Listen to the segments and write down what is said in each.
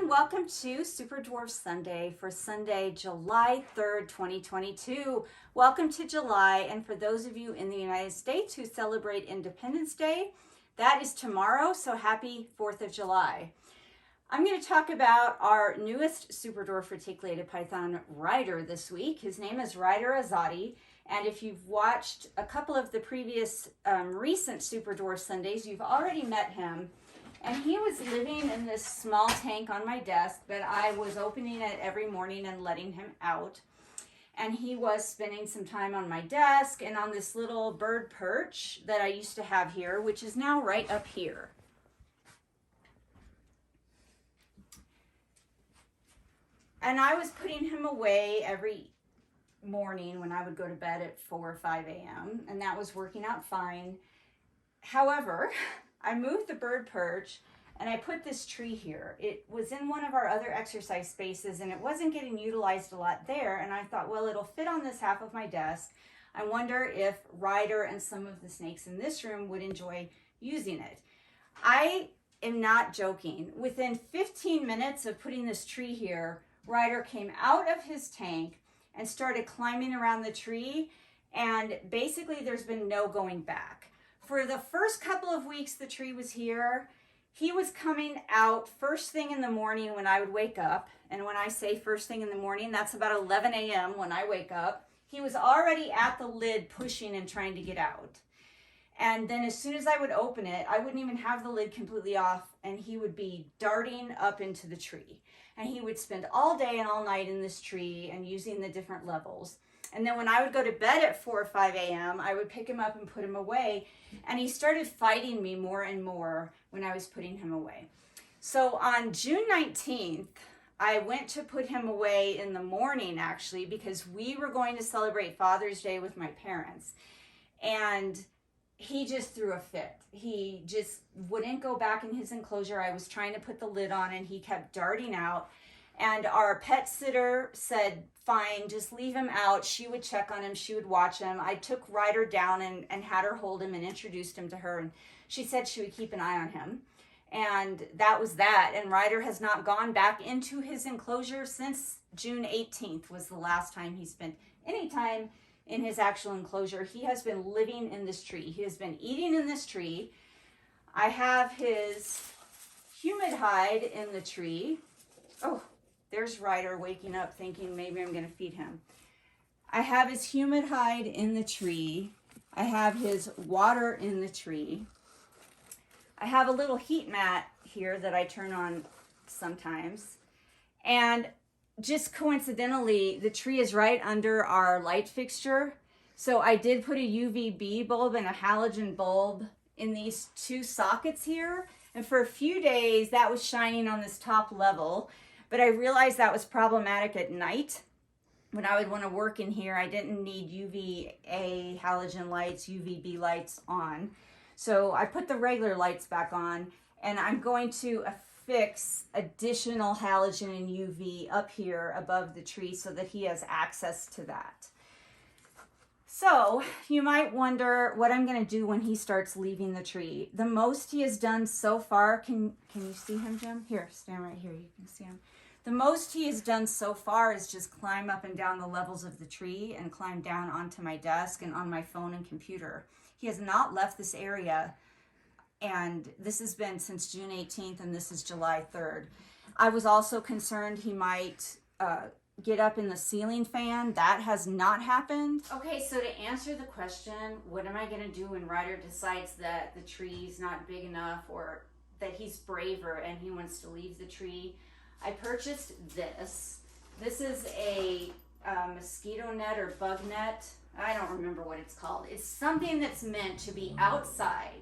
Welcome to Super Dwarf Sunday for Sunday, July 3rd, 2022. Welcome to July, and for those of you in the United States who celebrate Independence Day, that is tomorrow, so happy 4th of July. I'm going to talk about our newest Super Dwarf Reticulated Python, Ryder, this week. His name is Ryder Azadi, and if you've watched a couple of the previous recent Super Dwarf Sundays, you've already met him. And he was living in this small tank on my desk, but I was opening it every morning and letting him out. And he was spending some time on my desk and on this little bird perch that I used to have here, which is now right up here. And I was putting him away every morning when I would go to bed at 4 or 5 a.m. and that was working out fine. However, I moved the bird perch and I put this tree here. It was in one of our other exercise spaces and it wasn't getting utilized a lot there. And I thought, well, it'll fit on this half of my desk. I wonder if Ryder and some of the snakes in this room would enjoy using it. I am not joking. Within 15 minutes of putting this tree here, Ryder came out of his tank and started climbing around the tree. And basically there's been no going back. For the first couple of weeks the tree was here, he was coming out first thing in the morning when I would wake up. And when I say first thing in the morning, that's about 11 a.m. when I wake up. He was already at the lid pushing and trying to get out. And then as soon as I would open it, I wouldn't even have the lid completely off and he would be darting up into the tree. And he would spend all day and all night in this tree and using the different levels. And then when I would go to bed at 4 or 5 a.m., I would pick him up and put him away. And he started fighting me more and more when I was putting him away. So on June 19th, I went to put him away in the morning, actually, because we were going to celebrate Father's Day with my parents. And he just threw a fit. He just wouldn't go back in his enclosure. I was trying to put the lid on and he kept darting out. And our pet sitter said, fine, just leave him out. She would check on him. She would watch him. I took Ryder down and had her hold him and introduced him to her. And she said she would keep an eye on him. And that was that. And Ryder has not gone back into his enclosure since June 18th was the last time he spent any time in his actual enclosure. He has been living in this tree. He has been eating in this tree. I have his humid hide in the tree. Oh, there's Ryder waking up thinking maybe I'm going to feed him. I have his humid hide in the tree. I have his water in the tree. I have a little heat mat here that I turn on sometimes. And just coincidentally, the tree is right under our light fixture. So I did put a UVB bulb and a halogen bulb in these two sockets here. And for a few days, that was shining on this top level. But I realized that was problematic at night. When I would want to work in here, I didn't need UVA halogen lights, UVB lights on. So I put the regular lights back on, and I'm going to affix additional halogen and UV up here above the tree so that he has access to that. So you might wonder what I'm going to do when he starts leaving the tree. The most he has done so far, can you see him, Jim? Here, stand right here, you can see him. The most he has done so far is just climb up and down the levels of the tree and climb down onto my desk and on my phone and computer. He has not left this area, and this has been since June 18th, and this is July 3rd. I was also concerned he might get up in the ceiling fan. That has not happened. Okay, so to answer the question, what am I going to do when Ryder decides that the tree's not big enough or that he's braver and he wants to leave the tree? I purchased this. This is a mosquito net or bug net. I don't remember what it's called. It's something that's meant to be outside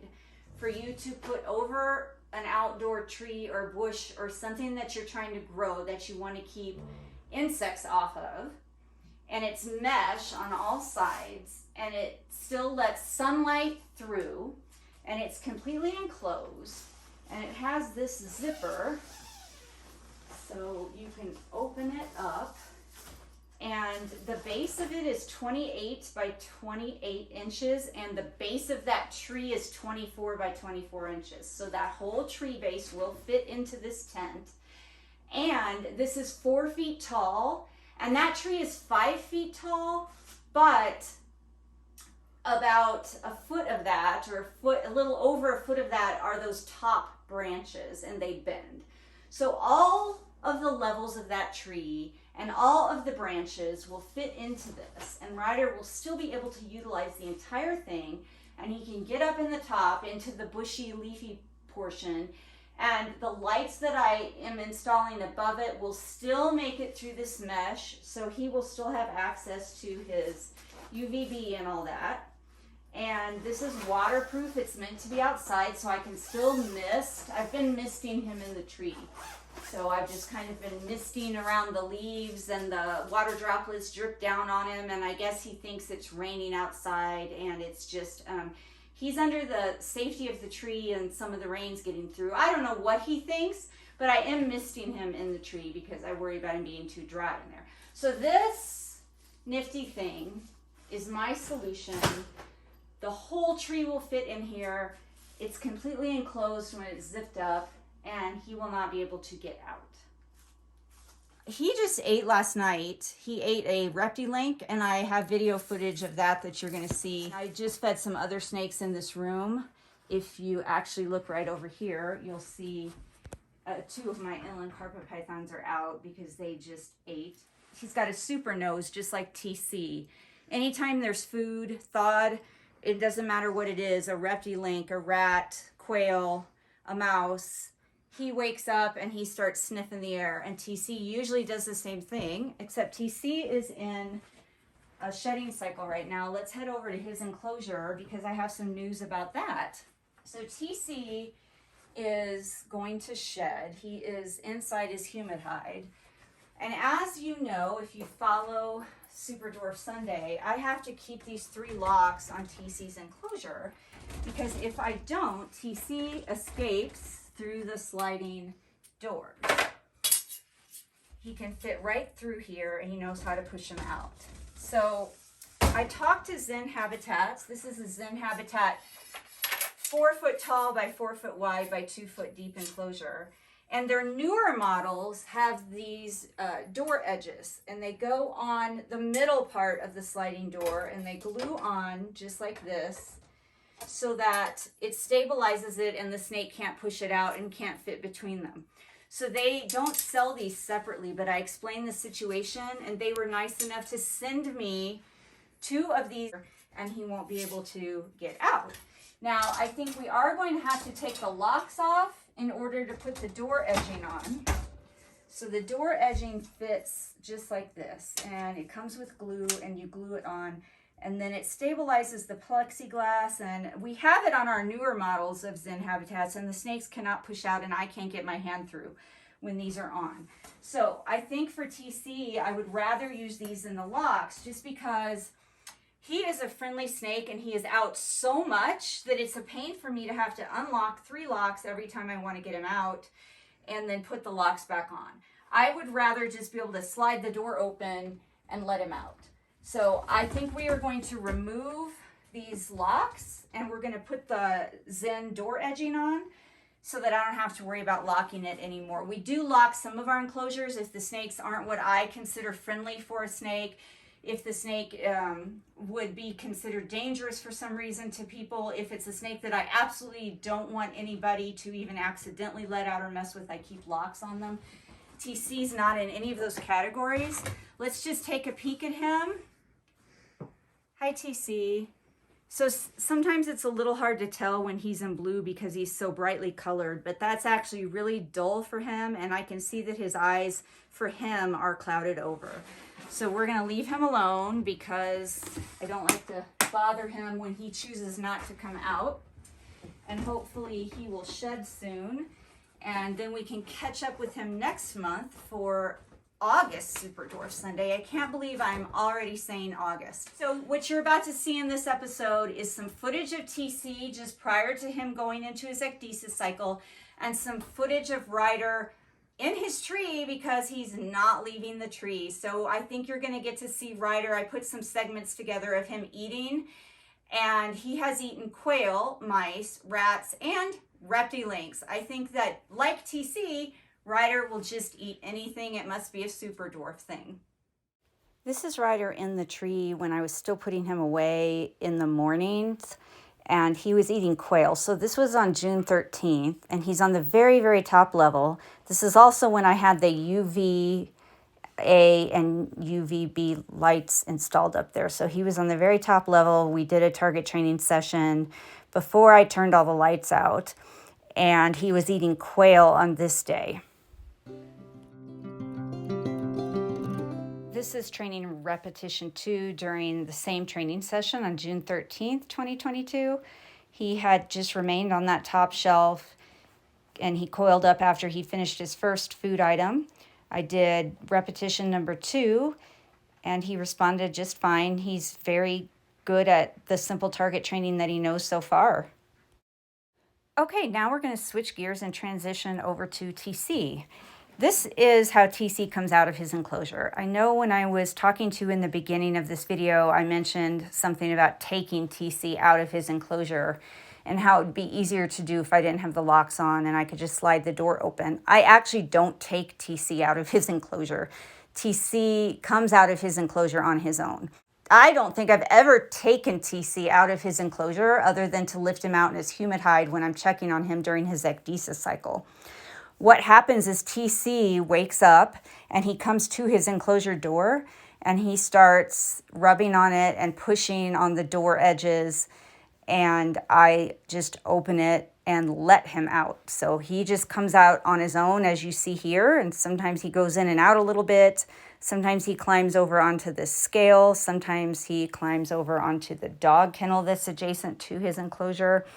for you to put over an outdoor tree or bush or something that you're trying to grow that you want to keep insects off of. And it's mesh on all sides, and it still lets sunlight through, and it's completely enclosed, and it has this zipper so you can open it up And the base of it is 28 by 28 inches, and the base of that tree is 24 by 24 inches. So that whole tree base will fit into this tent. And this is 4 feet tall, and that tree is 5 feet tall, but about a foot of that, or a little over a foot of that, are those top branches, and they bend. So all of the levels of that tree and all of the branches will fit into this, and Ryder will still be able to utilize the entire thing, and he can get up in the top into the bushy, leafy portion, and the lights that I am installing above it will still make it through this mesh, so he will still have access to his UVB and all that. And this is waterproof. It's meant to be outside, so I can still mist. I've been misting him in the tree. So I've just kind of been misting around the leaves, and the water droplets drip down on him, and I guess he thinks it's raining outside, and it's just, he's under the safety of the tree and some of the rain's getting through. I don't know what he thinks, but I am misting him in the tree because I worry about him being too dry in there. So this nifty thing is my solution. The whole tree will fit in here. It's completely enclosed when it's zipped up, and he will not be able to get out. He just ate last night. He ate a Reptilink, and I have video footage of that you're gonna see. I just fed some other snakes in this room. If you actually look right over here, you'll see 2 of my inland carpet pythons are out because they just ate. He's got a super nose, just like TC. Anytime there's food thawed, it doesn't matter what it is, a Reptilink, a rat, quail, a mouse, he wakes up and he starts sniffing the air. And TC usually does the same thing, except TC is in a shedding cycle right now. Let's head over to his enclosure because I have some news about that. So TC is going to shed. He is inside his humid hide. And as you know, if you follow Super Dwarf Sunday, I have to keep these 3 locks on TC's enclosure because if I don't, TC escapes through the sliding doors. He can fit right through here, and he knows how to push them out. So I talked to Zen Habitats. This is a Zen Habitat 4 foot tall by 4 foot wide by 2 foot deep enclosure. And their newer models have these door edges, and they go on the middle part of the sliding door, and they glue on just like this so that it stabilizes it and the snake can't push it out and can't fit between them. So they don't sell these separately, but I explained the situation, and they were nice enough to send me 2 of these, and he won't be able to get out. Now, I think we are going to have to take the locks off in order to put the door edging on. So the door edging fits just like this, and it comes with glue, and you glue it on, and then it stabilizes the plexiglass. And we have it on our newer models of Zen Habitats, and the snakes cannot push out, and I can't get my hand through when these are on. So I think for TC, I would rather use these in the locks just because he is a friendly snake, and he is out so much that it's a pain for me to have to unlock 3 locks every time I want to get him out and then put the locks back on. I would rather just be able to slide the door open and let him out. So I think we are going to remove these locks, and we're going to put the Zen door edging on so that I don't have to worry about locking it anymore. We do lock some of our enclosures if the snakes aren't what I consider friendly for a snake. If the snake would be considered dangerous for some reason to people, if it's a snake that I absolutely don't want anybody to even accidentally let out or mess with, I keep locks on them. TC's not in any of those categories. Let's just take a peek at him. Hi, TC. So sometimes it's a little hard to tell when he's in blue because he's so brightly colored, but that's actually really dull for him, and I can see that his eyes for him are clouded over. So we're going to leave him alone because I don't like to bother him when he chooses not to come out. And hopefully he will shed soon. And then we can catch up with him next month for August Super Dwarf Sunday. I can't believe I'm already saying August. So what you're about to see in this episode is some footage of TC just prior to him going into his ecdysis cycle, and some footage of Ryder in his tree because he's not leaving the tree. So I think you're gonna get to see Ryder. I put some segments together of him eating, and he has eaten quail, mice, rats, and reptilinks. I think that, like TC, Ryder will just eat anything. It must be a super dwarf thing. This is Ryder in the tree when I was still putting him away in the mornings, and he was eating quail. So this was on June 13th, and he's on the very, very top level. This is also when I had the UVA and UVB lights installed up there. So he was on the very top level. We did a target training session before I turned all the lights out, and he was eating quail on this day. This is training repetition 2 during the same training session on June 13th, 2022. He had just remained on that top shelf, and he coiled up after he finished his first food item. I did repetition number 2, and he responded just fine. He's very good at the simple target training that he knows so far. Okay, now we're going to switch gears and transition over to TC. This is how TC comes out of his enclosure. I know when I was talking to you in the beginning of this video, I mentioned something about taking TC out of his enclosure and how it would be easier to do if I didn't have the locks on and I could just slide the door open. I actually don't take TC out of his enclosure. TC comes out of his enclosure on his own. I don't think I've ever taken TC out of his enclosure other than to lift him out in his humid hide when I'm checking on him during his ecdysis cycle. What happens is TC wakes up and he comes to his enclosure door and he starts rubbing on it and pushing on the door edges, and I just open it and let him out. So he just comes out on his own, as you see here, and sometimes he goes in and out a little bit. Sometimes he climbs over onto the scale. Sometimes he climbs over onto the dog kennel that's adjacent to his enclosure.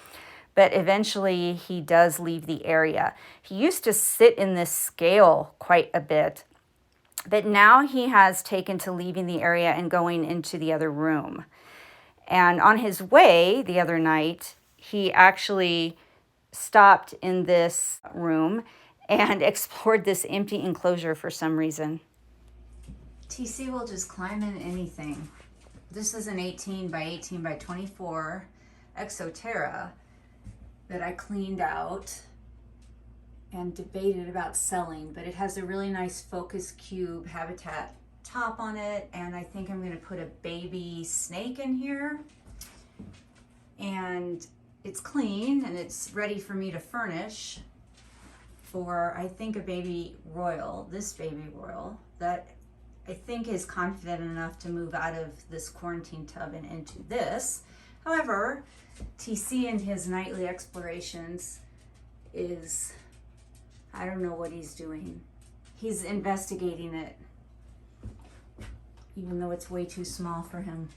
But eventually he does leave the area. He used to sit in this scale quite a bit, but now he has taken to leaving the area and going into the other room. And on his way the other night, he actually stopped in this room and explored this empty enclosure for some reason. TC will just climb in anything. This is an 18 by 18 by 24 Exoterra that I cleaned out and debated about selling, but it has a really nice focus cube habitat top on it, and I think I'm going to put a baby snake in here, and it's clean and it's ready for me to furnish for, I think, a baby royal, this baby royal that I think is confident enough to move out of this quarantine tub and into this. However, TC in his nightly explorations is, I don't know what he's doing. He's investigating it, even though it's way too small for him.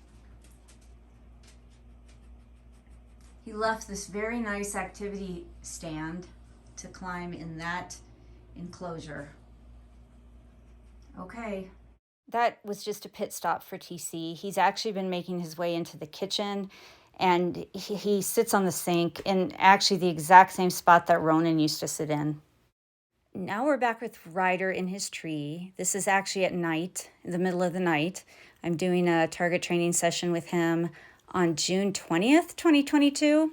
He left this very nice activity stand to climb in that enclosure. Okay. That was just a pit stop for TC. He's actually been making his way into the kitchen, and he sits on the sink in actually the exact same spot that Ronan used to sit in. Now we're back with Ryder in his tree. This is actually at night, in the middle of the night. I'm doing a target training session with him on June 20th, 2022.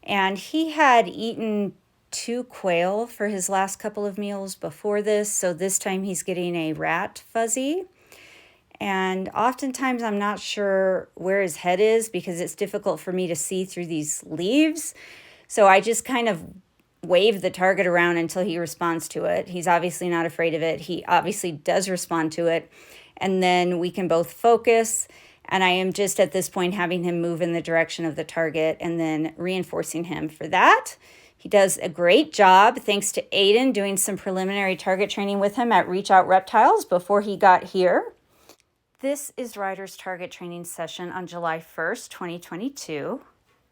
And he had eaten 2 quail for his last couple of meals before this. So this time he's getting a rat fuzzy. And oftentimes I'm not sure where his head is because it's difficult for me to see through these leaves. So I just kind of wave the target around until he responds to it. He's obviously not afraid of it. He obviously does respond to it. And then we can both focus. And I am just at this point having him move in the direction of the target and then reinforcing him for that. He does a great job, thanks to Aiden doing some preliminary target training with him at Reach Out Reptiles before he got here. This is Ryder's target training session on July 1st, 2022.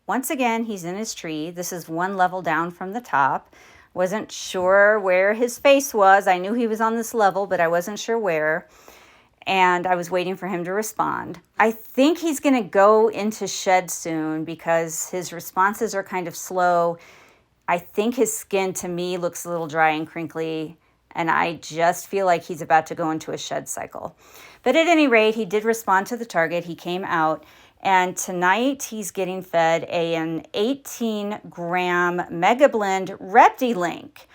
Once again, he's in his tree. This is 1 level down from the top. Wasn't sure where his face was. I knew he was on this level, but I wasn't sure where. And I was waiting for him to respond. I think he's going to go into shed soon because his responses are kind of slow. I think his skin to me looks a little dry and crinkly. and I just feel like he's about to go into a shed cycle. But at any rate, he did respond to the target. He came out, and tonight he's getting fed an 18-gram Mega Blend Reptilink.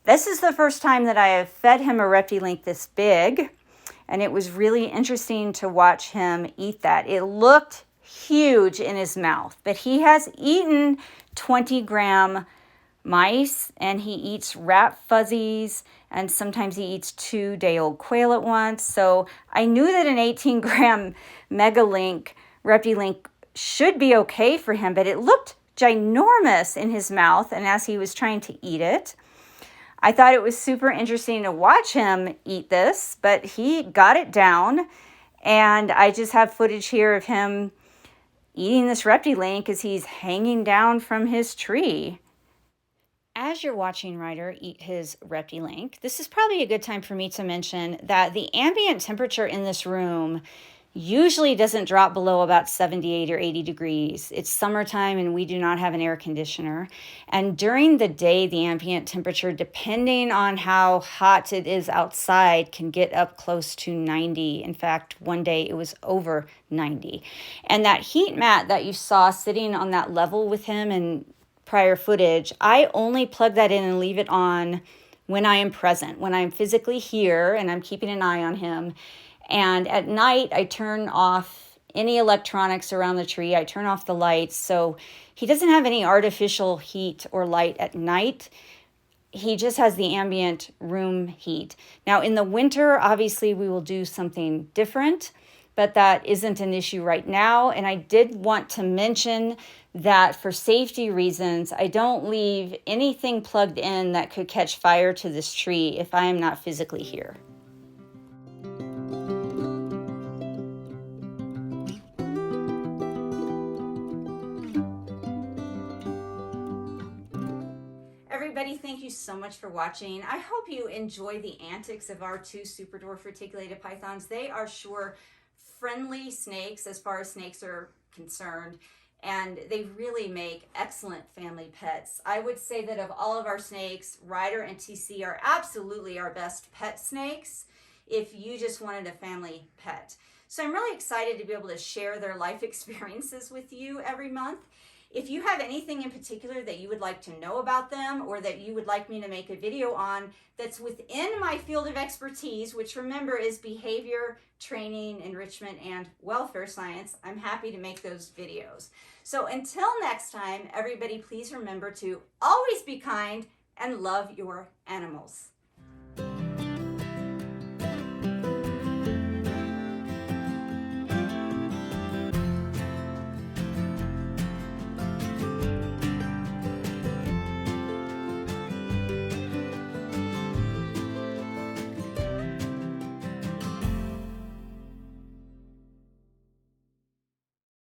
This is the first time that I have fed him a Reptilink this big, and it was really interesting to watch him eat that. It looked huge in his mouth, but he has eaten 20-gram mice, and he eats rat fuzzies, and sometimes he eats 2 day-old quail at once. So I knew that an 18-gram Reptilink should be okay for him, but it looked ginormous in his mouth, and as he was trying to eat it, I thought it was super interesting to watch him eat this, but he got it down, and I just have footage here of him eating this Reptilink as he's hanging down from his tree. As you're watching Ryder eat his Reptilink, this is probably a good time for me to mention that the ambient temperature in this room usually doesn't drop below about 78 or 80 degrees. It's summertime and we do not have an air conditioner. And during the day, the ambient temperature, depending on how hot it is outside, can get up close to 90. In fact, one day it was over 90. And that heat mat that you saw sitting on that level with him in prior footage, I only plug that in and leave it on when I am present, when I'm physically here and I'm keeping an eye on him. And at night, I turn off any electronics around the tree. I turn off the lights. So he doesn't have any artificial heat or light at night. He just has the ambient room heat. Now, in the winter, obviously, we will do something different, but that isn't an issue right now. And I did want to mention that for safety reasons, I don't leave anything plugged in that could catch fire to this tree if I am not physically here. Everybody, thank you so much for watching. I hope you enjoy the antics of our 2 Super Dwarf Reticulated Pythons. They are sure friendly snakes as far as snakes are concerned, and they really make excellent family pets. I would say that of all of our snakes, Ryder and TC are absolutely our best pet snakes if you just wanted a family pet. So I'm really excited to be able to share their life experiences with you every month. If you have anything in particular that you would like to know about them or that you would like me to make a video on that's within my field of expertise, which remember is behavior, training, enrichment, and welfare science, I'm happy to make those videos. So until next time, everybody, please remember to always be kind and love your animals.